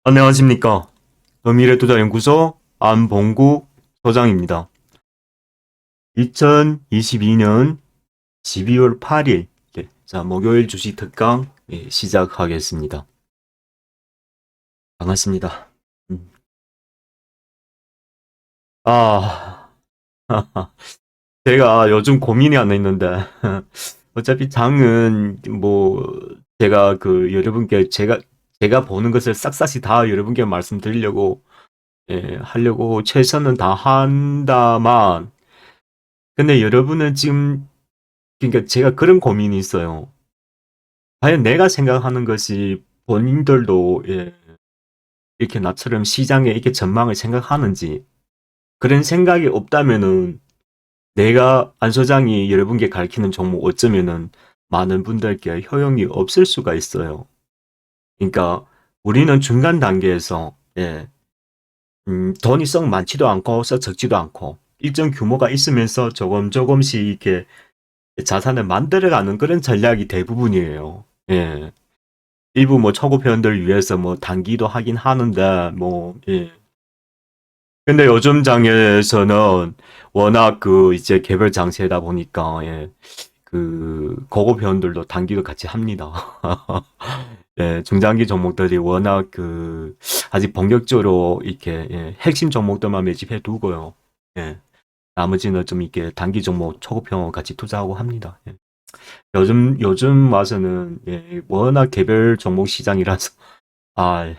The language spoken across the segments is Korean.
안녕하십니까. 미래투자연구소 안봉구 소장입니다. 2022년 12월 8일, 자, 목요일 주식 특강 시작하겠습니다. 반갑습니다. 음. 아, 제가 요즘 고민이 하나 있는데, 어차피 장은 제가 여러분께 제가 보는 것을 싹싹이 다 여러분께 말씀드리려고, 하려고 최선은 다 한다만, 근데 여러분은 지금, 그러니까 제가 그런 고민이 있어요. 과연 내가 생각하는 것이 본인들도 이렇게 나처럼 시장에 이렇게 전망을 생각하는지, 그런 생각이 없다면은 내가 안 소장이 여러분께 가르치는 종목 어쩌면은 많은 분들께 효용이 없을 수가 있어요. 그러니까 우리는 중간 단계에서 돈이 썩 많지도 않고 썩 적지도 않고 일정 규모가 있으면서 조금 조금씩 이렇게 자산을 만들어가는 그런 전략이 대부분이에요. 예. 일부 뭐 초보 회원들 위해서 뭐 단기도 하긴 하는데 근데 요즘 장에서는 워낙 이제 개별 장세다 보니까 고급 회원들도 단기도 같이 합니다. 중장기 종목들이 워낙 아직 본격적으로 이렇게 핵심 종목들만 매집해 두고요. 예. 나머지는 좀 이렇게 단기 종목 초급 회원 같이 투자하고 합니다. 예. 요즘 와서는 워낙 개별 종목 시장이라서 아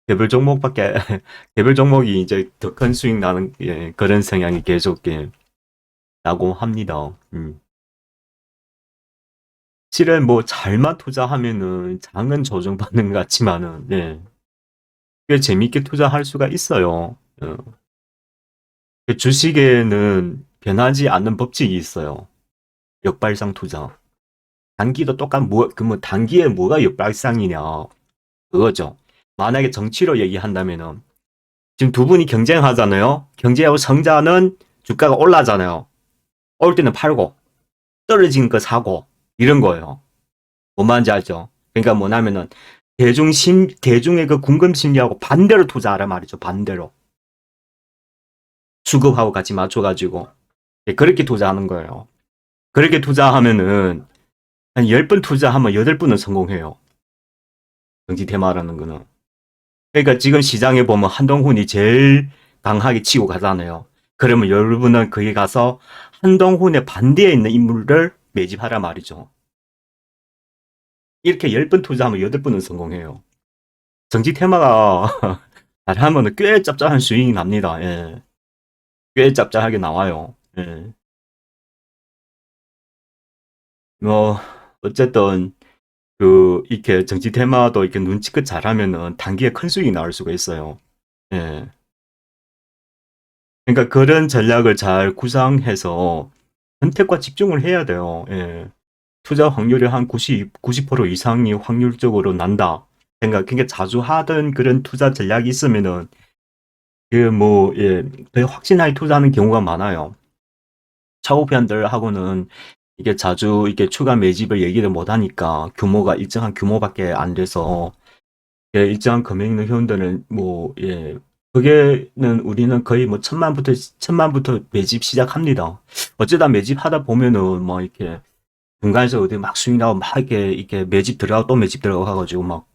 개별 종목밖에 개별 종목이 이제 더 큰 수익 나는 그런 성향이 계속 나고 합니다. 실은 뭐 잘만 투자하면은 장은 조정받는 것 같지만은 꽤 재밌게 투자할 수가 있어요. 그 주식에는 변하지 않는 법칙이 있어요. 역발상 투자. 단기도 똑같 뭐 단기에 뭐가 역발상이냐 그거죠. 만약에 정치로 얘기한다면은 지금 두 분이 경쟁하잖아요. 경제하고 성자는 주가가 올라잖아요. 올 때는 팔고 떨어진 거 사고 이런 거예요. 뭔 말인지 알죠? 그러니까 뭐냐면은 대중의 그 궁금 심리하고 반대로 투자하라 말이죠. 반대로 수급하고 같이 맞춰가지고 그렇게 투자하는 거예요. 그렇게 투자하면은 한 10번 투자하면 8번은 성공해요. 정치 테마라는 거는. 그러니까 지금 시장에 보면 한동훈이 제일 강하게 치고 가잖아요. 그러면 여러분은 거기 가서 한동훈의 반대에 있는 인물을 매집하라 말이죠. 이렇게 10번 투자하면 8번은 성공해요. 정치 테마가 잘하면 꽤 짭짤한 수익이 납니다. 예. 꽤 짭짤하게 나와요. 예. 뭐, 어쨌든, 이렇게 정치 테마도 이렇게 눈치껏 잘하면은 단기에 큰 수익이 나올 수가 있어요. 예. 그러니까 그런 전략을 잘 구상해서 선택과 집중을 해야 돼요. 예. 투자 확률이 한 90% 이상이 확률적으로 난다. 그러니까 자주 하던 그런 투자 전략이 있으면은 더 확신하게 투자하는 경우가 많아요. 차후편들하고는 이게 자주 이게 추가 매집을 얘기를 못 하니까 규모가 일정한 규모밖에 안 돼서 일정한 금액 있는 회원들은 그게는 우리는 거의 뭐 천만부터 매집 시작합니다. 어쩌다 매집하다 보면은 뭐 이렇게 중간에서 어디 막 수익 나고 막 이렇게 매집 들어가고 또 매집 들어가고 해가지고 막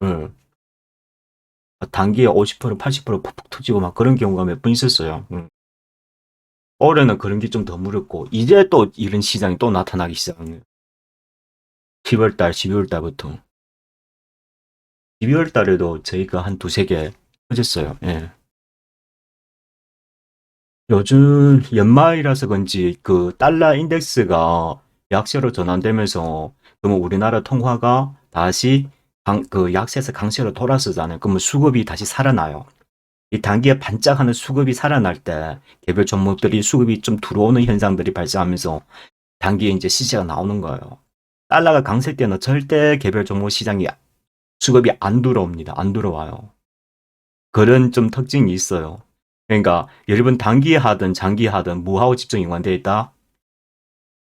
예. 단기에 50% 80% 푹푹 터지고 막 그런 경우가 몇 번 있었어요. 올해는 그런 게 좀 더 무렵고 이제 또 이런 시장이 또 나타나기 시작하네요. 10월 달, 12월 달부터. 12월 달에도 저희가 한 두세 개 터졌어요. 예. 요즘 연말이라서 그런지 그 달러 인덱스가 약세로 전환되면서 그러면 우리나라 통화가 다시 그 약세에서 강세로 돌아서잖아요. 그러면 수급이 다시 살아나요. 이 단기에 반짝하는 수급이 살아날 때 개별 종목들이 수급이 좀 들어오는 현상들이 발생하면서 단기에 이제 시세가 나오는 거예요. 달러가 강세 때는 절대 개별 종목 시장이 수급이 안 들어옵니다. 안 들어와요. 그런 좀 특징이 있어요. 그러니까 여러분 단기에 하든 장기에 하든 뭐하고 집중 연관되어 있다?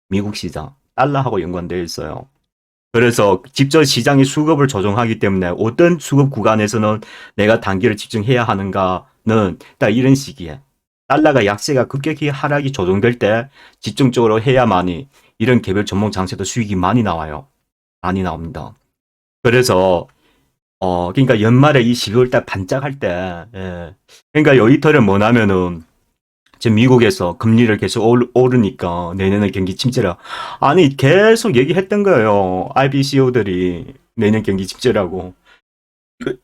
미국 시장, 달러하고 연관되어 있어요. 그래서 직접 시장의 수급을 조정하기 때문에 어떤 수급 구간에서는 내가 단기를 집중해야 하는가는 딱 이런 시기에 달러가 약세가 급격히 하락이 조정될 때 집중적으로 해야만이 이런 개별 종목 장세도 수익이 많이 나와요. 많이 나옵니다. 그래서 그러니까 연말에 이 12월 달 반짝할 때, 예. 그러니까 여의털은 뭐냐면은 지금 미국에서 금리를 계속 오르니까 내년에 경기 침체라. 아니 계속 얘기했던 거예요. IBCO들이 내년 경기 침체라고. 그-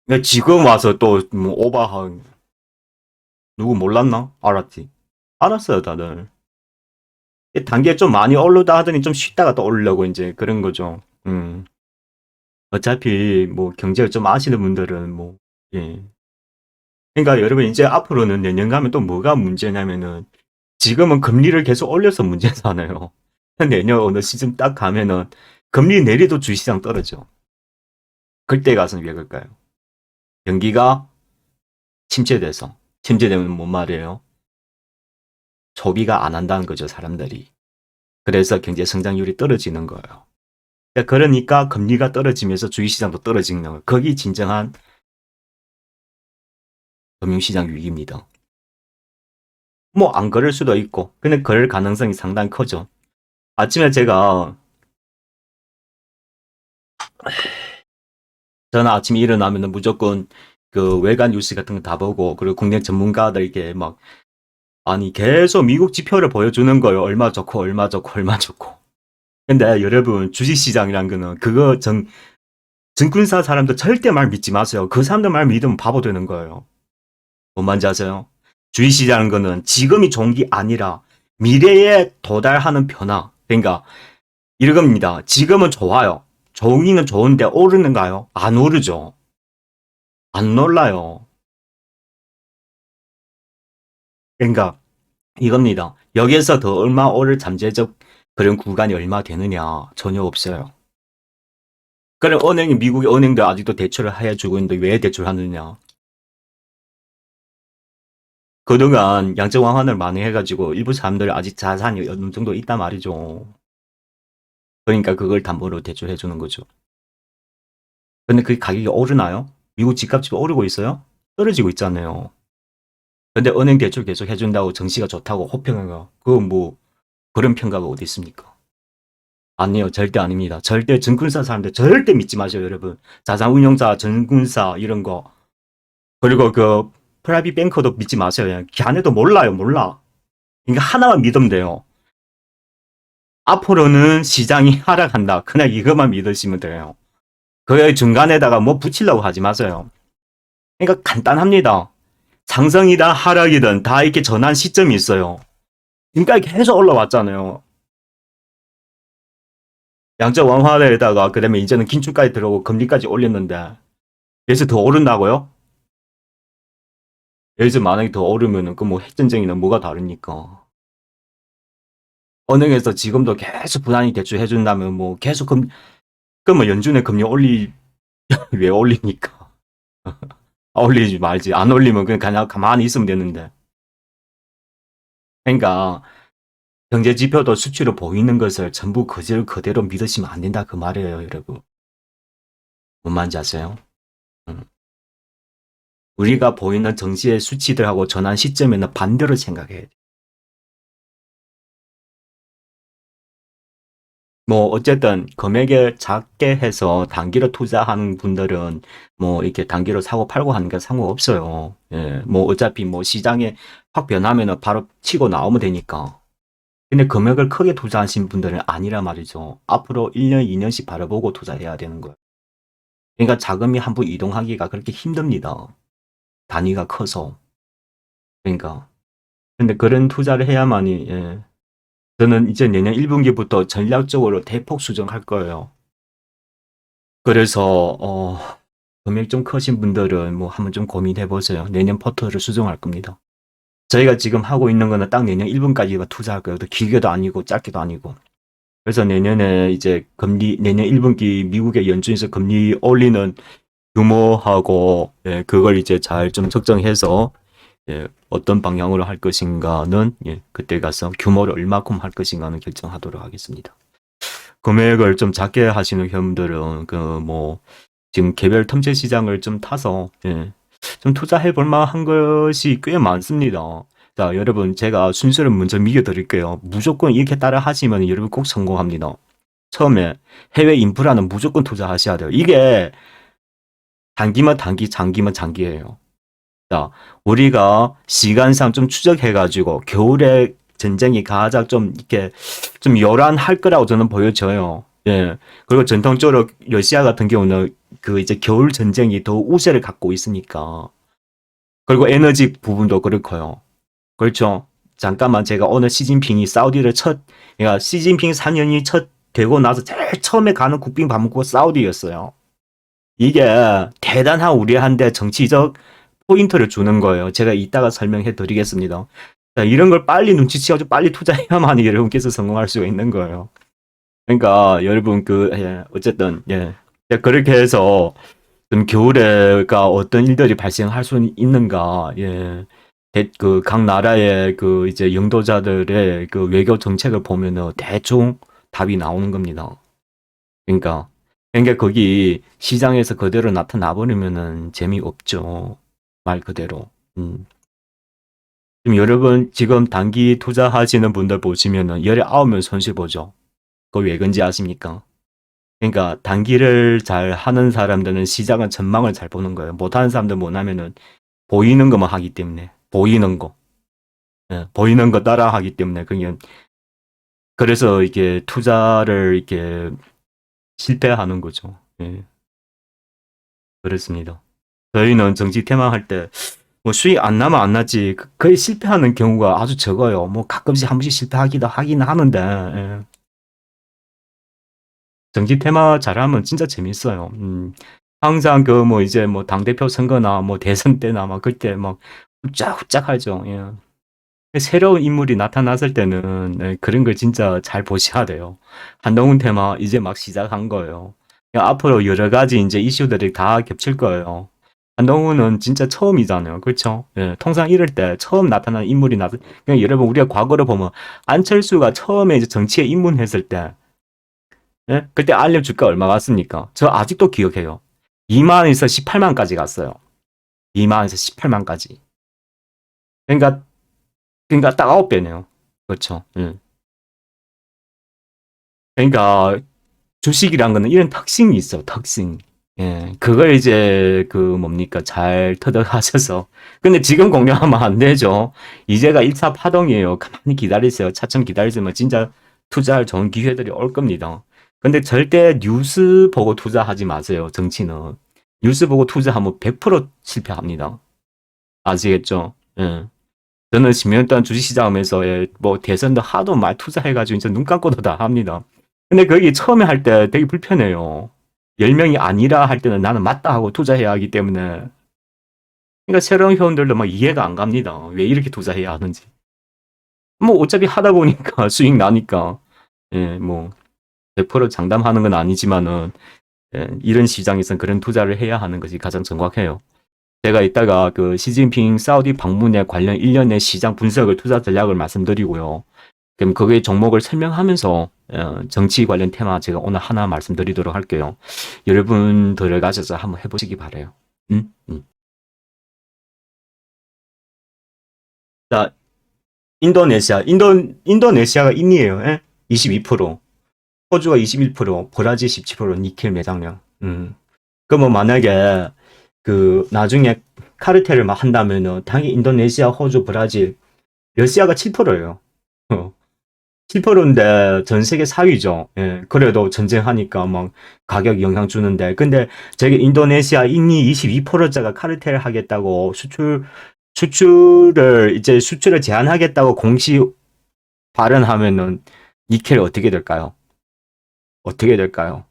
근데 지금 와서 또 뭐 오바한 누구 몰랐나? 알았지. 알았어요 다들. 단계 좀 많이 오르다 하더니 좀 쉬다가 또 오르려고 이제 그런 거죠. 어차피 뭐 경제를 좀 아시는 분들은 뭐 예. 그러니까 여러분 이제 앞으로는 내년 가면 또 뭐가 문제냐면은 지금은 금리를 계속 올려서 문제잖아요. 내년 어느 시즌 딱 가면은 금리 내리도 주식시장 떨어져. 그때 가서는 왜 그럴까요? 경기가 침체돼서. 침체되면 뭔 말이에요? 소비가 안 한다는 거죠, 사람들이. 그래서 경제 성장률이 떨어지는 거예요. 그러니까 금리가 떨어지면서 주식시장도 떨어지는 거예요. 거기 진정한 금융시장 위기입니다. 뭐 안 그럴 수도 있고, 근데 그럴 가능성이 상당히 커져. 아침에 저는 아침에 일어나면 무조건 그 외관 뉴스 같은 거 다 보고, 그리고 국내 전문가들께 막, 아니, 계속 미국 지표를 보여주는 거예요. 얼마 좋고, 얼마 좋고, 얼마 좋고. 근데 여러분, 주식시장이란 거는 증권사 사람들 절대 말 믿지 마세요. 그 사람들 말 믿으면 바보 되는 거예요. 뭔 말인지 아세요? 주식시장은 거는 지금이 좋은 게 아니라 미래에 도달하는 변화. 그러니까 이겁니다. 지금은 좋아요. 좋기는 좋은데 오르는가요? 안 오르죠. 안 놀라요. 그러니까 이겁니다. 여기에서 더 얼마 오를 잠재적 그런 구간이 얼마 되느냐? 전혀 없어요. 그럼 은행이 미국의 은행도 아직도 대출을 해주고 있는데 왜 대출하느냐? 그동안 양적 완화를 많이 해가지고 일부 사람들 아직 자산이 어느 정도 있단 말이죠. 그러니까 그걸 담보로 대출해 주는 거죠. 근데 그 가격이 오르나요? 미국 집값이 오르고 있어요? 떨어지고 있잖아요. 근데 은행 대출 계속 해준다고 정시가 좋다고 호평해가 그거 뭐 그런 평가가 어디 있습니까? 아니요, 절대 아닙니다. 절대 증권사 사람들 절대 믿지 마세요, 여러분. 자산운용사, 증권사 이런 거 그리고 그 프라이빗 뱅커도 믿지 마세요. 그냥 걔네도 몰라요, 몰라. 그러니까 하나만 믿으면 돼요. 앞으로는 시장이 하락한다. 그냥 이것만 믿으시면 돼요. 그 중간에다가 뭐 붙이려고 하지 마세요. 그러니까 간단합니다. 상승이다 하락이든 다 이렇게 전환 시점이 있어요. 지금까지 계속 올라왔잖아요. 양적 완화에다가 그다음에 이제는 긴축까지 들어오고 금리까지 올렸는데 여기서 더 오른다고요? 여기서 만약에 더 오르면은 그 뭐 핵전쟁이나 뭐가 다릅니까? 은행에서 지금도 계속 부단히 대출해준다면 뭐 계속 그뭐 연준의 금리 왜 올립니까? 올리지 말지. 안 올리면 그냥 가만히 있으면 되는데. 그러니까 경제 지표도 수치로 보이는 것을 전부 그대로 믿으시면 안 된다 그 말이에요, 여러분. 뭔 말인지 아세요? 음. 우리가 보이는 정시의 수치들하고 전환 시점에는 반대로 생각해야 돼. 뭐 어쨌든 금액을 작게 해서 단기로 투자하는 분들은 뭐 이렇게 단기로 사고 팔고 하는 게 상관없어요. 예, 뭐 어차피 뭐 시장에 확 변하면은 바로 치고 나오면 되니까. 근데 금액을 크게 투자하신 분들은 아니라 말이죠. 앞으로 1년, 2년씩 바라보고 투자해야 되는 거예요. 그러니까 자금이 한 번 이동하기가 그렇게 힘듭니다. 단위가 커서. 그러니까. 근데 그런 투자를 해야만이, 예. 저는 이제 내년 1분기부터 전략적으로 대폭 수정할 거예요. 그래서, 금액 좀 크신 분들은 뭐 한번 좀 고민해 보세요. 내년 포트를 수정할 겁니다. 저희가 지금 하고 있는 거는 딱 내년 1분까지가 투자할 거예요. 길게도 아니고 짧게도 아니고. 그래서 내년에 이제 내년 1분기 미국의 연준에서 금리 올리는 규모하고, 예, 그걸 이제 잘 좀 적정해서, 예, 어떤 방향으로 할 것인가는, 예, 그때 가서 규모를 얼마큼 할 것인가는 결정하도록 하겠습니다. 금액을 좀 작게 하시는 회원들은 지금 개별 텀제 시장을 좀 타서 좀 투자해 볼 만한 것이 꽤 많습니다. 자, 여러분 제가 순서를 먼저 미겨 드릴게요. 무조건 이렇게 따라 하시면 여러분 꼭 성공합니다. 처음에 해외 인프라는 무조건 투자하셔야 돼요. 이게 단기만 단기, 장기만 장기예요. 자, 우리가 시간상 좀 추적해가지고 겨울에 전쟁이 가장 좀 이렇게 좀 요란할 거라고 저는 보여져요. 예. 그리고 전통적으로 러시아 같은 경우는 그 이제 겨울 전쟁이 더 우세를 갖고 있으니까. 그리고 에너지 부분도 그렇고요. 그렇죠. 잠깐만 제가 오늘 시진핑이 사우디를 그러니까 시진핑 4년이 첫 되고 나서 제일 처음에 가는 국빈 방문국가 사우디였어요. 이게 대단한 우리한테 정치적 포인트를 주는 거예요. 제가 이따가 설명해 드리겠습니다. 자, 이런 걸 빨리 눈치채가지고 빨리 투자해야만 여러분께서 성공할 수가 있는 거예요. 그러니까 여러분 어쨌든 그렇게 해서 좀 겨울에가 어떤 일들이 발생할 수 있는가 각 나라의 그 이제 영도자들의 그 외교 정책을 보면은 대충 답이 나오는 겁니다. 그러니까 거기 시장에서 그대로 나타나 버리면은 재미없죠. 말 그대로. 지금 여러분 지금 단기 투자하시는 분들 보시면은 19명 손실 보죠. 그거 왜 그런지 아십니까? 그러니까 단기를 잘 하는 사람들은 시장은 전망을 잘 보는 거예요. 못하는 사람들 뭐냐면은 보이는 것만 하기 때문에 보이는 거, 보이는 거 따라 하기 때문에 그냥 그래서 이게 투자를 이렇게 실패하는 거죠. 예, 그렇습니다. 저희는 정치 테마 할 때 뭐 수익 안 나면 안 나지 거의 실패하는 경우가 아주 적어요. 뭐 가끔씩 한 번씩 실패하기도 하긴 하는데 정치 테마 잘하면 진짜 재밌어요. 항상 그 뭐 이제 뭐 당대표 선거나 뭐 대선 때나 막 그때 막 훌쩍훌쩍 하죠. 예. 새로운 인물이 나타났을 때는 그런 걸 진짜 잘 보셔야 돼요. 한동훈 테마 이제 막 시작한 거예요. 앞으로 여러 가지 이제 이슈들이 다 겹칠 거예요. 한동훈은 진짜 처음이잖아요. 그렇죠? 예, 통상 이럴 때 처음 나타나는 인물이 그냥 여러분 우리가 과거를 보면 안철수가 처음에 이제 정치에 입문했을 때 그때 알림 주가 얼마 갔습니까? 저 아직도 기억해요. 2만에서 18만까지 갔어요. 2만에서 18만까지. 그러니까 딱 9배네요. 그렇죠. 예. 그러니까 주식이란 거는 이런 특징이 있어. 특징. 예. 그걸 이제 뭡니까 잘 터득하셔서 근데 지금 공략하면 안 되죠. 이제가 1차 파동이에요. 가만히 기다리세요. 차츰 기다리시면 진짜 투자할 좋은 기회들이 올 겁니다. 근데 절대 뉴스 보고 투자하지 마세요. 정치는. 뉴스 보고 투자하면 100% 실패합니다. 아시겠죠? 예. 저는 10년 동안 주식시장하면서 뭐 대선도 하도 많이 투자해가지고 이제 눈 감고도 다 합니다. 근데 거기 처음에 할 때 되게 불편해요. 10명이 아니라 할 때는 나는 맞다 하고 투자해야 하기 때문에. 그러니까 새로운 회원들도 막 이해가 안 갑니다. 왜 이렇게 투자해야 하는지. 뭐 어차피 하다 보니까 수익 나니까. 예, 뭐 100% 장담하는 건 아니지만은 이런 시장에선 그런 투자를 해야 하는 것이 가장 정확해요. 제가 이따가 그 시진핑 사우디 방문에 관련 1년의 시장 분석을 투자 전략을 말씀드리고요. 그럼 그게 종목을 설명하면서 정치 관련 테마 제가 오늘 하나 말씀드리도록 할게요. 여러분 들어가셔서 한번 해보시기 바래요. 음? 자, 인도네시아가 인이에요. 예? 22%, 호주가 21%, 브라질 17%, 니켈 매장량. 그러면 만약에 나중에 카르텔을 막 한다면은 당연히 인도네시아, 호주, 브라질, 러시아가 7%예요. 7%인데 전 세계 4위죠. 예, 그래도 전쟁하니까 막 가격 영향 주는데. 근데 저기 인도네시아 인이 22%짜가 카르텔 하겠다고 수출을 제한하겠다고 공식 발언하면은 니켈 어떻게 될까요? 어떻게 될까요?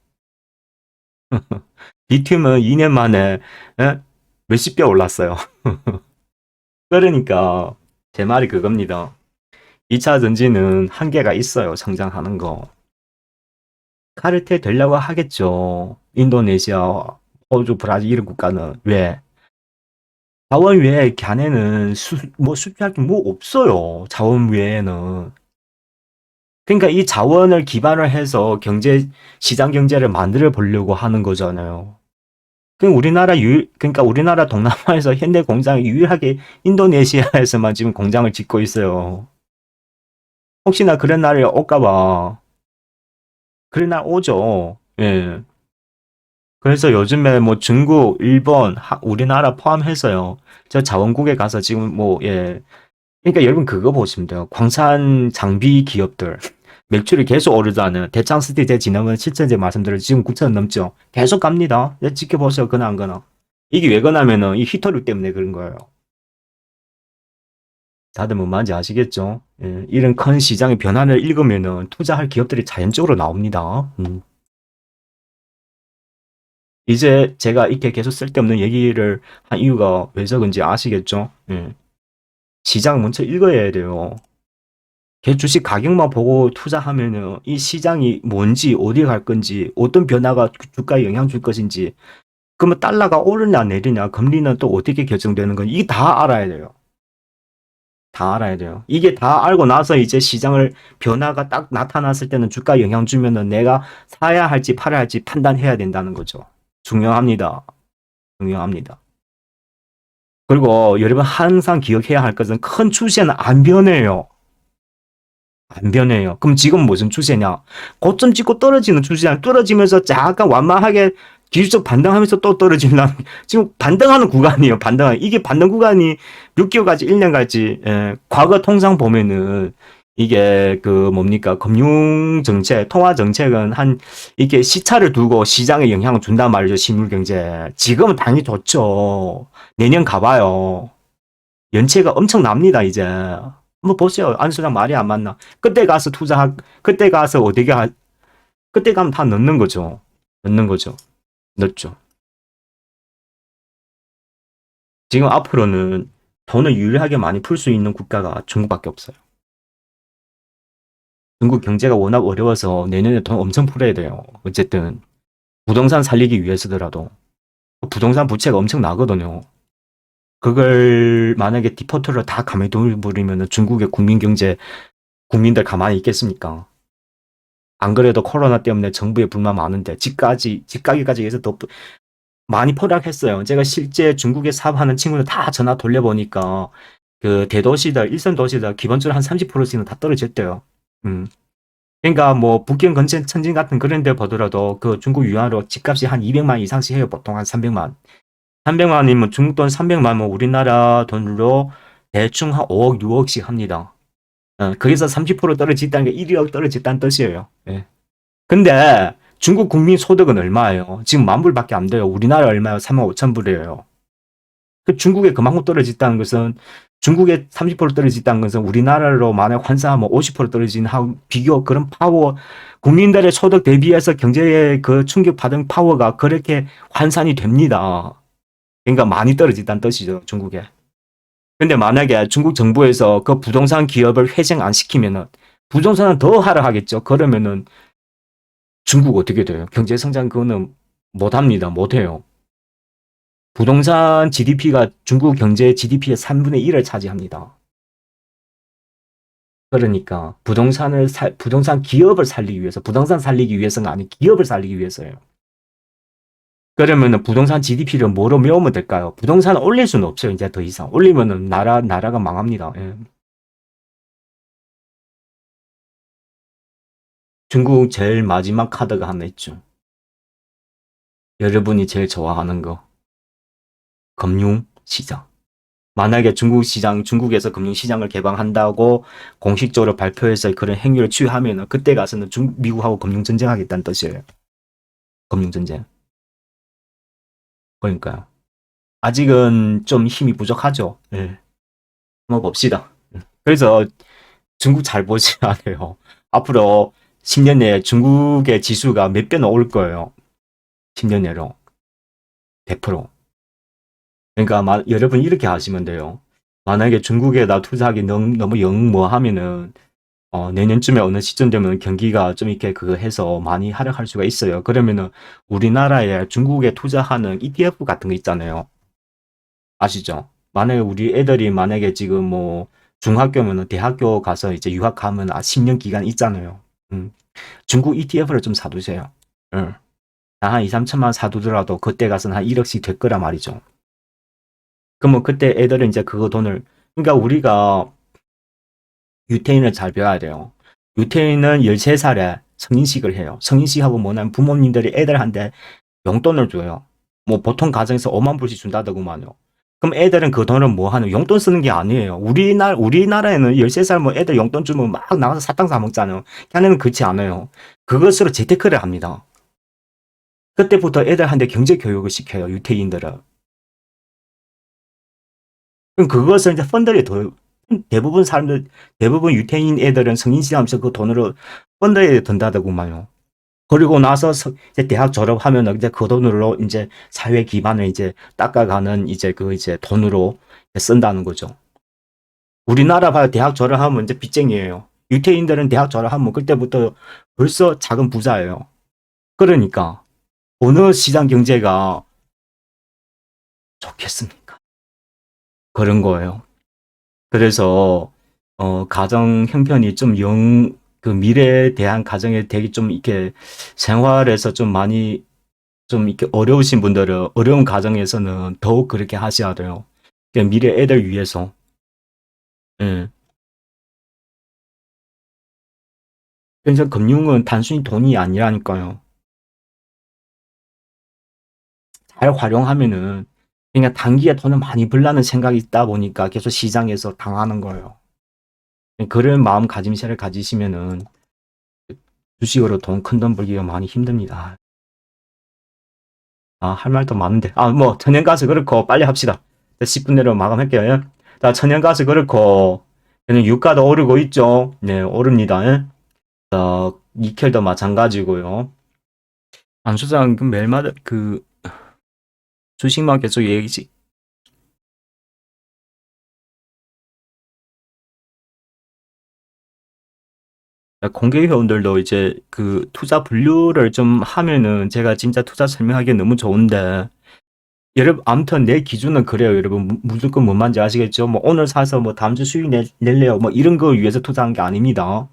리튬은 2년 만에 몇십 배 올랐어요. 그러니까 제 말이 그겁니다. 2차 전지는 한계가 있어요. 성장하는 거. 카르텔 되려고 하겠죠. 인도네시아, 호주, 브라질 이런 국가는. 왜? 자원 외에 걔네는 수출할 게 뭐 없어요. 자원 외에는. 그러니까 이 자원을 기반을 해서 시장 경제를 만들어 보려고 하는 거잖아요. 그러니까 우리나라 동남아에서 현대 공장이 유일하게 인도네시아에서만 지금 공장을 짓고 있어요. 혹시나 그런 날이 올까 봐. 그런 날 오죠. 예. 그래서 요즘에 뭐 중국, 일본, 우리나라 포함해서요. 저 자원국에 가서 지금 뭐, 예. 그러니까 여러분 그거 보시면 돼요. 광산 장비 기업들. 매출이 계속 오르다는 대창 스티제 지난번 실전제 말씀드렸죠. 지금 9천 넘죠. 계속 갑니다. 예, 지켜보세요. 그나 안 그나. 이게 왜 그러냐면은 이 히터류 때문에 그런 거예요. 다들 뭔 말인지 아시겠죠? 예, 이런 큰 시장의 변화를 읽으면은 투자할 기업들이 자연적으로 나옵니다. 이제 제가 이렇게 계속 쓸데없는 얘기를 한 이유가 왜 적은지 아시겠죠? 예. 시장 먼저 읽어야 돼요. 걔 주식 가격만 보고 투자하면은 이 시장이 뭔지, 어디에 갈 건지, 어떤 변화가 주가에 영향 줄 것인지, 그러면 달러가 오르냐 내리냐, 금리는 또 어떻게 결정되는 건지, 이게 다 알아야 돼요. 다 알아야 돼요. 이게 다 알고 나서 이제 시장을 변화가 딱 나타났을 때는 주가 영향 주면은 내가 사야 할지 팔아야 할지 판단해야 된다는 거죠. 중요합니다. 중요합니다. 그리고 여러분 항상 기억해야 할 것은 큰 추세는 안 변해요. 안 변해요. 그럼 지금 무슨 추세냐? 고점 찍고 떨어지는 추세냐? 떨어지면서 약간 완만하게 기술적 반등하면서 또 떨어진다. 지금 반등하는 구간이에요. 반등. 이게 반등 구간이 6개월 갈지 1년 갈지. 예, 과거 통상 보면은 이게 그 뭡니까? 금융 정책, 통화 정책은 한 이게 시차를 두고 시장에 영향을 준단 말이죠. 실물 경제. 지금은 당연히 좋죠. 내년 가봐요. 연체가 엄청 납니다, 이제. 한번 보세요. 안 소장 말이 안 맞나. 그때 가서 그때 가면 다 넣는 거죠. 넣는 거죠. 넣죠. 지금 앞으로는 돈을 유일하게 많이 풀 수 있는 국가가 중국밖에 없어요. 중국 경제가 워낙 어려워서 내년에 돈 엄청 풀어야 돼요. 어쨌든 부동산 살리기 위해서더라도 부동산 부채가 엄청 나거든요. 그걸 만약에 디포트를 다 감해버리면 중국의 국민들 가만히 있겠습니까? 안 그래도 코로나 때문에 정부에 불만 많은데 집가기까지 해서 더 많이 폭락했어요. 제가 실제 중국에 사업하는 친구들 다 전화 돌려보니까 그 대도시들, 일선 도시들 기본적으로 한 30%씩은 다 떨어졌대요. 음. 그러니까 뭐 북경 근처 천진 같은 그런 데 보더라도 그 중국 유화로 집값이 한 200만 이상씩 해요. 보통 한 300만. 300만이면 중국 돈 300만, 뭐 우리나라 돈으로 대충 한 5억, 6억씩 합니다. 거기서 30% 떨어졌다는 게 1억 떨어졌다는 뜻이에요. 예. 근데 중국 국민 소득은 얼마예요? 지금 10,000불밖에 안 돼요. 우리나라 얼마예요? 35,000불이에요. 그 중국에 그만큼 떨어졌다는 것은 중국에 30% 떨어졌다는 것은 우리나라로 만약 환산하면 50% 떨어진 비교 그런 파워 국민들의 소득 대비해서 경제에 그 충격받은 파워가 그렇게 환산이 됩니다. 그러니까 많이 떨어졌다는 뜻이죠, 중국에. 근데 만약에 중국 정부에서 그 부동산 기업을 회생 안 시키면은 부동산은 더 하락하겠죠. 그러면은 중국 어떻게 돼요? 경제 성장 그거는 못 합니다. 못 해요. 부동산 GDP가 중국 경제 GDP의 3분의 1을 차지합니다. 그러니까 부동산 기업을 살리기 위해서 부동산 살리기 위해서가 아닌 기업을 살리기 위해서예요. 그러면은 부동산 GDP를 뭐로 메우면 될까요? 부동산을 올릴 수는 없어요. 이제 더 이상 올리면은 나라가 망합니다. 예. 중국 제일 마지막 카드가 하나 있죠. 여러분이 제일 좋아하는 거. 금융 시장. 만약에 중국에서 금융 시장을 개방한다고 공식적으로 발표해서 그런 행위를 취하면 그때 가서는 미국하고 금융 전쟁하겠다는 뜻이에요. 금융 전쟁. 그러니까요. 아직은 좀 힘이 부족하죠. 예. 한번 봅시다. 그래서 중국 잘 보지 않아요. 앞으로 10년 내에 중국의 지수가 몇 배는 오를 거예요. 10년 내로. 100%. 그러니까 여러분 이렇게 하시면 돼요. 만약에 중국에 나 투자하기 너무 영뭐 하면은 내년쯤에 어느 시점 되면 경기가 좀 이렇게 그거 해서 많이 하락할 수가 있어요. 그러면은 우리나라에 중국에 투자하는 ETF 같은 거 있잖아요. 아시죠? 만약에 우리 애들이 만약에 지금 뭐 중학교면은 대학교 가서 이제 유학 가면 10년 기간 있잖아요. 음. 중국 ETF를 좀 사두세요. 응. 한 2, 3천만 사두더라도 그때 가서는 한 1억씩 될 거란 말이죠. 그러면 그때 애들은 이제 그거 돈을, 그러니까 우리가 유태인을 잘 배워야 돼요. 유태인은 13살에 성인식을 해요. 성인식하고 뭐냐면 부모님들이 애들한테 용돈을 줘요. 뭐 보통 가정에서 5만 불씩 준다더구만요. 그럼 애들은 그 돈을 뭐 하는, 용돈 쓰는 게 아니에요. 우리나라에는 13살 뭐 애들 용돈 주면 막 나가서 사탕 사 먹잖아요. 걔네는 그렇지 않아요. 그것으로 재테크를 합니다. 그때부터 애들한테 경제 교육을 시켜요, 유태인들은. 그럼 그것을 이제 펀드에 더, 대부분 사람들, 대부분 유태인 애들은 성인식 하면서 그 돈으로 펀드에 든다더구만요. 그리고 나서 이제 대학 졸업하면 이제 그 돈으로 이제 사회 기반을 이제 닦아가는 이제 그 이제 돈으로 쓴다는 거죠. 우리나라 봐요. 대학 졸업하면 이제 빚쟁이에요. 유태인들은 대학 졸업하면 그때부터 벌써 작은 부자예요. 그러니까 어느 시장 경제가 좋겠습니까? 그런 거예요. 그래서 가정 형편이 좀 그 미래에 대한 가정에 되게 좀 이렇게 생활에서 좀 많이 좀 이렇게 어려우신 분들은 어려운 가정에서는 더욱 그렇게 하셔야 돼요. 그러니까 미래 애들 위해서. 예. 그래서 금융은 단순히 돈이 아니라니까요. 잘 활용하면은 그러니까 단기에 돈을 많이 벌라는 생각이 있다 보니까 계속 시장에서 당하는 거예요. 그런 마음가짐새를 가지시면은 주식으로 큰 돈 벌기가 많이 힘듭니다. 할 말도 많은데. 뭐 천연가스 그렇고 빨리 합시다. 10분 내로 마감할게요. 예? 자, 천연가스 그렇고 그냥 유가도 오르고 있죠. 네, 오릅니다. 예? 니켈도 마찬가지고요. 안 소장 그 매일마다 그 주식만 계속 얘기지. 공개 회원들도 이제 그 투자 분류를 좀 하면은 제가 진짜 투자 설명하기 너무 좋은데, 여러분 아무튼 내 기준은 그래요. 여러분 무조건 뭔 말인지 아시겠죠? 뭐 오늘 사서 뭐 다음 주 수익 낼래요. 뭐 이런 거 위해서 투자한 게 아닙니다.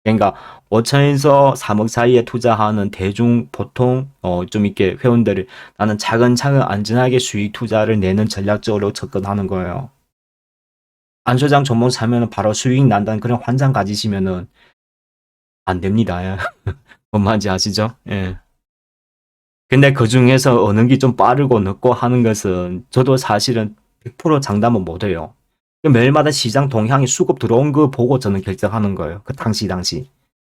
그러니까 5천에서 3억 사이에 투자하는 대중 보통 좀 이렇게 회원들이 나는 차근차근 안전하게 수익 투자를 내는 전략적으로 접근하는 거예요. 안소장 종목 사면은 바로 수익 난다는 그런 환상 가지시면은 안 됩니다. 예. 뭔 말인지 아시죠? 예. 근데 그 중에서 어느 게 좀 빠르고 늦고 하는 것은 저도 사실은 100% 장담은 못 해요. 매일마다 시장 동향이 수급 들어온 거 보고 저는 결정하는 거예요. 그 당시.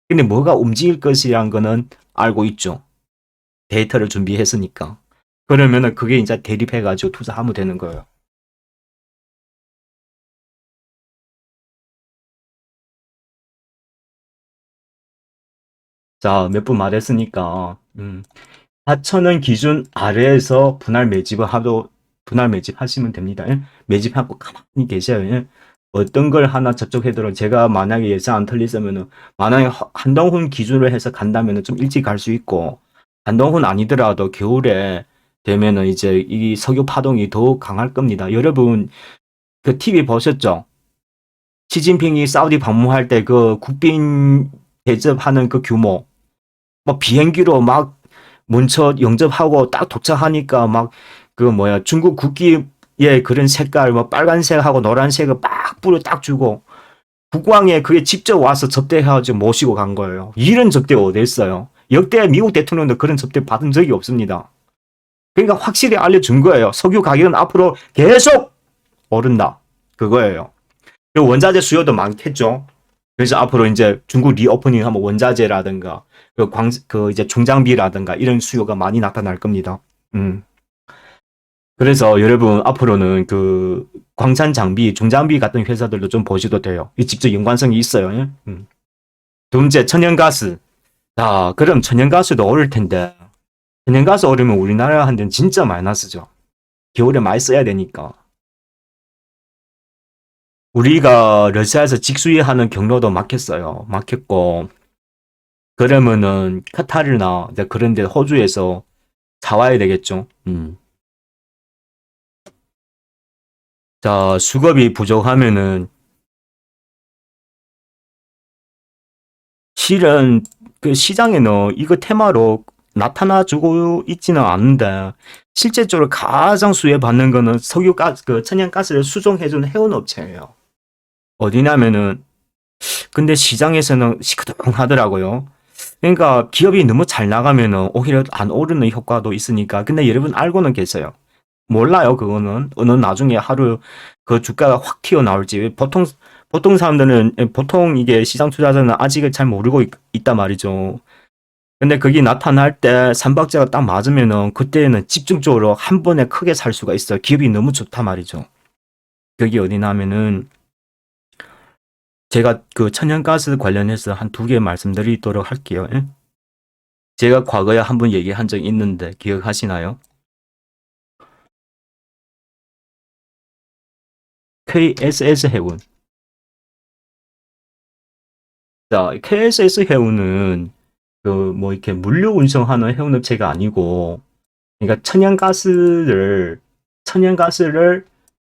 근데 뭐가 움직일 것이란 거는 알고 있죠. 데이터를 준비했으니까. 그러면은 그게 이제 대립해가지고 투자하면 되는 거예요. 자, 몇 분 말했으니까, 4천원 기준 아래에서 분할 매집하시면 됩니다. 예? 매집하고 가만히 계셔요. 예? 어떤 걸 하나 접촉해도록 제가 만약에 예상 안 틀리자면은 만약에 한동훈 기준으로 해서 간다면은 좀 일찍 갈 수 있고 한동훈 아니더라도 겨울에 되면은 이제 이 석유 파동이 더욱 강할 겁니다. 여러분 그 TV 보셨죠? 시진핑이 사우디 방문할 때 그 국빈 대접하는 그 규모, 뭐 비행기로 막 먼저 영접하고 딱 도착하니까 막 그 뭐야 중국 국기의 그런 색깔 뭐 빨간색하고 노란색을 막 뿌려 딱 주고 국왕에 그게 직접 와서 접대해가지고 모시고 간 거예요. 이런 접대가 어디 있어요? 역대 미국 대통령도 그런 접대 받은 적이 없습니다. 그러니까 확실히 알려준 거예요. 석유 가격은 앞으로 계속 오른다. 그거예요. 그리고 원자재 수요도 많겠죠. 그래서 앞으로 이제 중국 리오프닝 하면 원자재라든가 그 이제 중장비라든가 이런 수요가 많이 나타날 겁니다. 음. 그래서 여러분 앞으로는 그 광산 장비, 중장비 같은 회사들도 좀 보셔도 돼요. 이 직접 연관성이 있어요. 예? 두 번째 천연가스. 자, 그럼 천연가스도 오를 텐데 천연가스 오르면 우리나라한테는 진짜 마이너스죠. 겨울에 많이 써야 되니까. 우리가 러시아에서 직수입하는 경로도 막혔어요. 막혔고 그러면은 카타르나 그런 데 호주에서 사와야 되겠죠. 자, 수급이 부족하면은 실은 그 시장에는 이거 테마로 나타나주고 있지는 않은데 실제적으로 가장 수혜받는 거는 석유가스, 그 천연가스를 수송해주는 해운업체예요. 어디냐면은 근데 시장에서는 시커덩하더라고요. 그러니까 기업이 너무 잘 나가면은 오히려 안 오르는 효과도 있으니까. 근데 여러분 알고는 계세요. 몰라요, 그거는. 어느 나중에 하루 그 주가가 확 튀어나올지. 보통 사람들은, 보통 이게 시장 투자자는 아직은 잘 모르고 있단 말이죠. 근데 그게 나타날 때 삼박자가 딱 맞으면은 그때는 집중적으로 한 번에 크게 살 수가 있어요. 기업이 너무 좋단 말이죠. 그게 어디냐면은 제가 그 천연가스 관련해서 한 두 개 말씀드리도록 할게요. 예? 제가 과거에 한 번 얘기한 적 있는데 기억하시나요? KSS 해운. 자, KSS 해운은 그 뭐 이렇게 물류 운송하는 해운업체가 아니고, 그러니까 천연가스를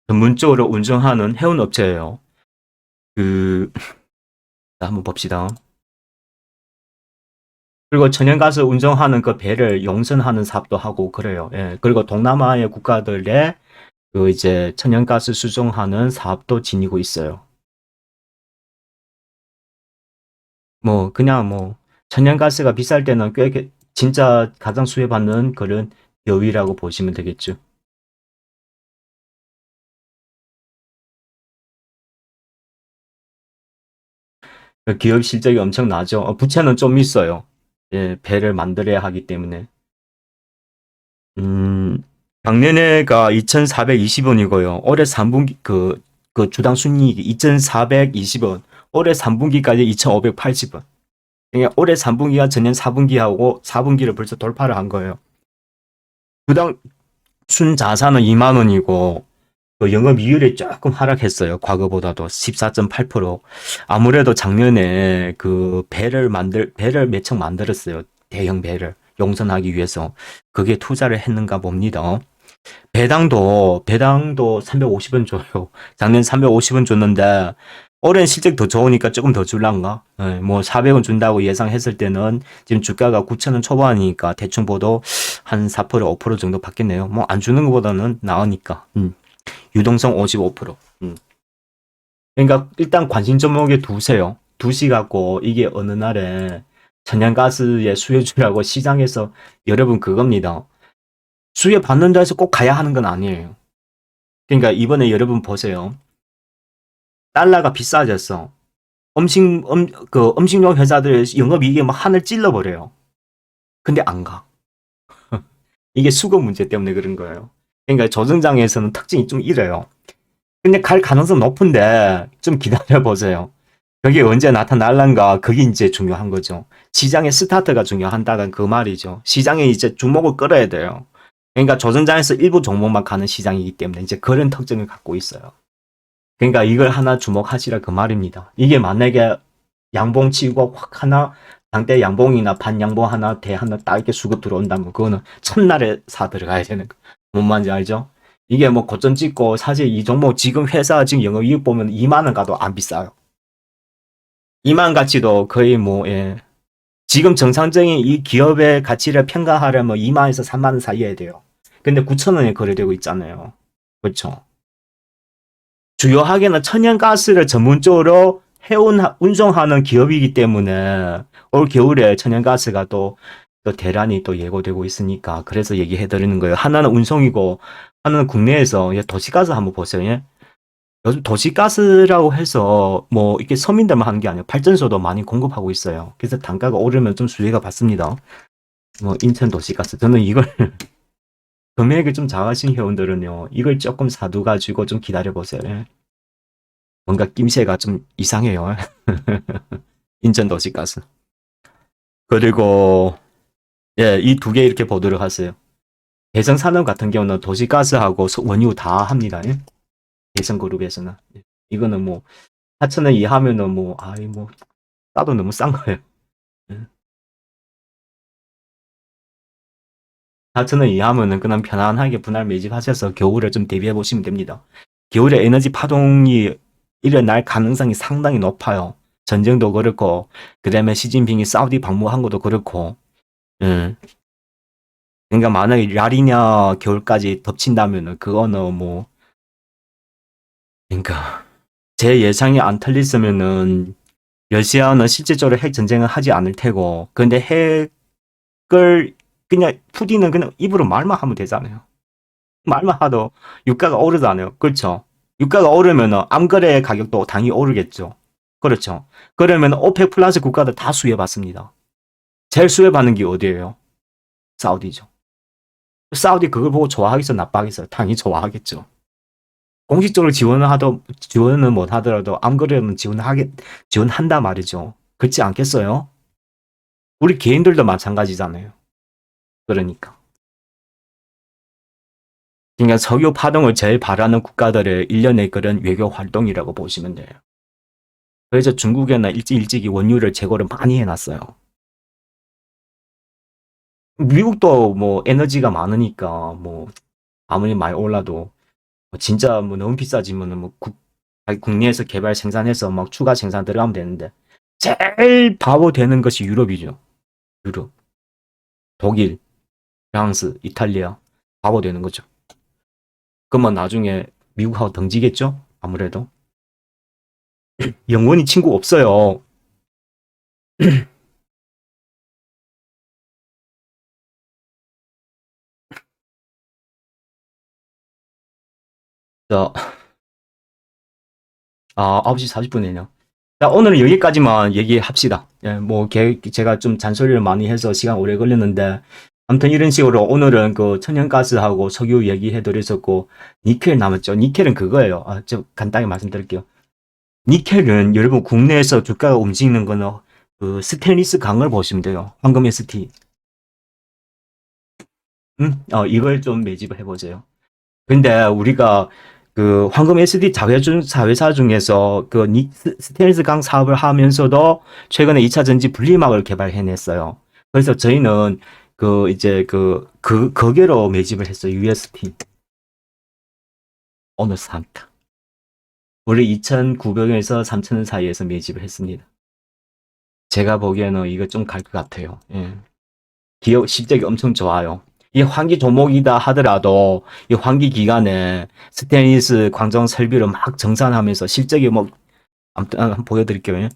전문적으로 운송하는 해운업체예요. 그 자, 한번 봅시다. 그리고 천연가스 운송하는 그 배를 용선하는 사업도 하고 그래요. 예. 그리고 동남아의 국가들의 그 이제 천연가스 수송하는 사업도 지니고 있어요. 뭐 그냥 뭐 천연가스가 비쌀 때는 꽤 진짜 가장 수혜받는 그런 여위라고 보시면 되겠죠. 그 기업 실적이 엄청나죠. 부채는 좀 있어요. 예, 배를 만들어야 하기 때문에. 음, 작년에가 2,420원이고요. 올해 3분기 그 주당 순이익이 2,420원. 올해 3분기까지 2,580원. 그러니까 올해 3분기가 전년 4분기하고 4분기를 벌써 돌파를 한 거예요. 주당 순 자산은 2만 원이고 그 영업이율이 조금 하락했어요. 과거보다도 14.8%. 아무래도 작년에 그 배를 몇 척 만들었어요. 대형 배를 용선하기 위해서. 그게 투자를 했는가 봅니다. 배당도 350원 줘요. 작년 350원 줬는데 올해는 실적 더 좋으니까 조금 더 줄란가? 예, 뭐 400원 준다고 예상했을 때는 지금 주가가 9,000원 초반이니까 대충 보도 한 4%, 5% 정도 받겠네요. 뭐 안 주는 것보다는 나으니까. 유동성 55%. 그러니까 일단 관심 종목에 두세요. 두시갖고 이게 어느 날에 천연가스의 수혜주라고 시장에서 여러분 그겁니다. 수혜 받는다 해서 꼭 가야 하는 건 아니에요. 그러니까 이번에 여러분 보세요. 달러가 비싸졌어. 음식료 회사들 영업이익이 막 하늘 찔러버려요. 근데 안 가. 이게 수급 문제 때문에 그런 거예요. 그러니까 조정장에서는 특징이 좀 이래요. 근데 갈 가능성 높은데 좀 기다려 보세요. 그게 언제 나타날란가 그게 이제 중요한 거죠. 시장의 스타트가 중요한다는 그 말이죠. 시장에 이제 주목을 끌어야 돼요. 그러니까 조선장에서 일부 종목만 가는 시장이기 때문에 이제 그런 특징을 갖고 있어요. 그러니까 이걸 하나 주목하시라 그 말입니다. 이게 만약에 양봉 치고 확 하나 장대 양봉이나 반양봉 하나 대 하나 딱 이렇게 수급 들어온다면 그거는 첫날에 사 들어가야 되는 거. 뭔 말인지 알죠? 이게 뭐 고점 찍고 사실 이 종목 지금 회사 지금 영업이익 보면 2만 원 가도 안 비싸요. 2만 가치도 거의 뭐 예. 지금 정상적인 이 기업의 가치를 평가하려면 2만에서 3만 원 사이에 돼요. 근데 9천 원에 거래되고 있잖아요. 그렇죠? 주요하게는 천연가스를 전문적으로 운송하는 기업이기 때문에 올 겨울에 천연가스가 또 대란이 또 예고되고 있으니까 그래서 얘기해 드리는 거예요. 하나는 운송이고 하나는 국내에서 도시가스 한번 보세요. 예? 요즘 도시가스라고 해서 뭐 이렇게 서민들만 하는 게 아니라 발전소도 많이 공급하고 있어요. 그래서 단가가 오르면 좀 수혜가 받습니다. 뭐 인천 도시가스 저는 이걸 금액이 좀 작으신 회원들은요 이걸 조금 사두가지고 좀 기다려 보세요. 예? 뭔가 낌새가 좀 이상해요. 인천 도시가스. 그리고 예, 이 두 개 이렇게 보도록 하세요. 대성산업 같은 경우는 도시가스하고 원유 다 합니다. 예? 대성그룹에서는. 예. 이거는 뭐 4,000원 이하면은 뭐 아이 뭐 따도 너무 싼 거예요. 예. 4,000원 이하면은 그냥 편안하게 분할 매집하셔서 겨울에 좀 대비해 보시면 됩니다. 겨울에 에너지 파동이 일어날 가능성이 상당히 높아요. 전쟁도 그렇고, 그 다음에 시진핑이 사우디 방문한 것도 그렇고, 예. 그러니까 만약에 라리냐 겨울까지 덮친다면은 그거는 뭐, 그러니까 제 예상이 안 틀렸으면은 러시아는 실질적으로 핵 전쟁을 하지 않을 테고, 근데 핵을 그냥 푸틴은 그냥 입으로 말만 하면 되잖아요. 말만 하도 유가가 오르잖아요. 그렇죠? 유가가 오르면은 암거래 가격도 당연히 오르겠죠. 그렇죠? 그러면 오펙 플러스 국가들 다 수혜받습니다. 제일 수혜받는 게 어디예요? 사우디죠. 사우디 그걸 보고 좋아하겠어, 나빠하겠어? 당연히 좋아하겠죠. 공식적으로 지원은 못 하더라도 암거래는 지원한다 말이죠. 그렇지 않겠어요? 우리 개인들도 마찬가지잖아요. 그러니까. 그러니까 석유 파동을 제일 바라는 국가들의 일련의 그런 외교 활동이라고 보시면 돼요. 그래서 중국에는 일찍이 원유를 재고를 많이 해놨어요. 미국도 뭐 에너지가 많으니까 뭐 아무리 많이 올라도 진짜 뭐 너무 비싸지면은 뭐 국내에서 개발 생산해서 막 추가 생산 들어가면 되는데 제일 바보 되는 것이 유럽이죠. 유럽, 독일, 프랑스, 이탈리아 바보 되는 거죠. 그러면 나중에 미국하고 등지겠죠? 아무래도 영원히 친구 없어요. 자, 9시 40분이네요. 자, 오늘은 여기까지만 얘기합시다. 예, 뭐, 제가 좀 잔소리를 많이 해서 시간 오래 걸렸는데, 아무튼 이런 식으로 오늘은 그 천연가스하고 석유 얘기해드렸었고, 니켈 남았죠. 니켈은 그거예요. 좀 간단히 말씀드릴게요. 니켈은 여러분 국내에서 주가가 움직이는 거는 그 스테인리스 강을 보시면 돼요. 황금 ST. 이걸 좀 매집을 해보세요. 근데 우리가 그 황금 SD 자회사 중에서 그 스테인리스 강 사업을 하면서도 최근에 2차 전지 분리막을 개발해냈어요. 그래서 저희는 그 이제 거기로 매집을 했어요. UST. 오늘 삽니다. 원래 2,900원에서 3,000원 사이에서 매집을 했습니다. 제가 보기에는 이거 좀 갈 것 같아요. 예. 기업 실적이 엄청 좋아요. 이 환기 종목이다 하더라도 이 환기 기간에 스테인리스 광정 설비를 막 정산하면서 실적이 뭐 아무튼 한번 보여드릴게요.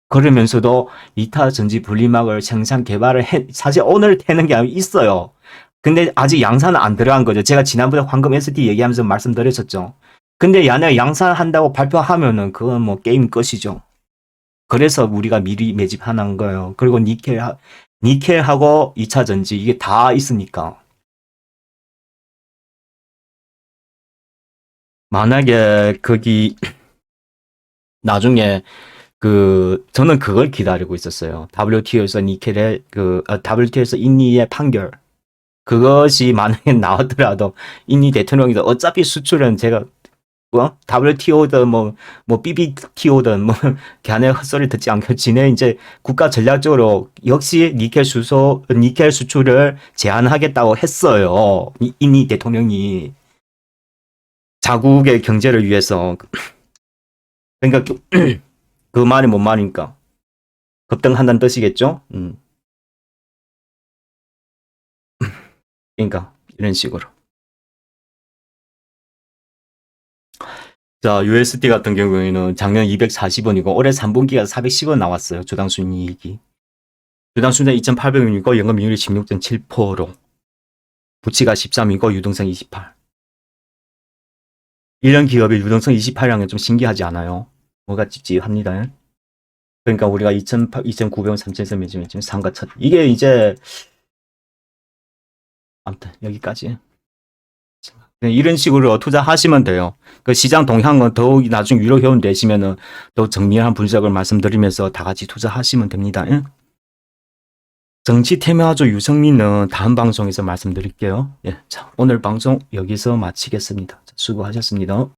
그러면서도 2타 전지 분리막을 생산 개발을 사실 오늘 태는 게 있어요. 근데 아직 양산은 안 들어간 거죠. 제가 지난번에 황금 SD 얘기하면서 말씀드렸었죠. 근데 만약에 양산한다고 발표하면은 그건 뭐 게임 끝이죠. 그래서 우리가 미리 매집하는 거예요. 그리고 니켈하고 2차 전지 이게 다 있으니까. 만약에 거기 나중에 저는 그걸 기다리고 있었어요. WTO에서 니켈의 WTO에서 인니의 판결. 그것이 만약에 나왔더라도 인니 대통령이 어차피 수출은 제가 WTO든 뭐 BBTO든 뭐 걔네 헛소리 듣지 않고 지네 이제 국가 전략적으로 역시 니켈 수출을 제한하겠다고 했어요. 인니 대통령이 자국의 경제를 위해서. 그러니까 그 말이 뭔 말입니까? 급등한다는 뜻이겠죠? 그러니까 이런 식으로. 자, USD 같은 경우에는 작년 240원이고 올해 3분기가 410원 나왔어요. 주당 순이익이. 주당 순이익 2,800원이고 연금이율이 16.7%. 부치가 13이고 유동성 28. 1년 기업의 유동성 28이라는 좀 신기하지 않아요? 뭐가 찝찝합니다. 그러니까 우리가 2,900원, 3,000원 매지면 상가 첫. 이게 이제 아무튼 여기까지. 이런 식으로 투자하시면 돼요. 그 시장 동향은 더욱 나중 유로 효운 되시면은 더 정밀한 분석을 말씀드리면서 다 같이 투자하시면 됩니다. 예? 정치 테마주 유성민은 다음 방송에서 말씀드릴게요. 예, 자, 오늘 방송 여기서 마치겠습니다. 수고하셨습니다.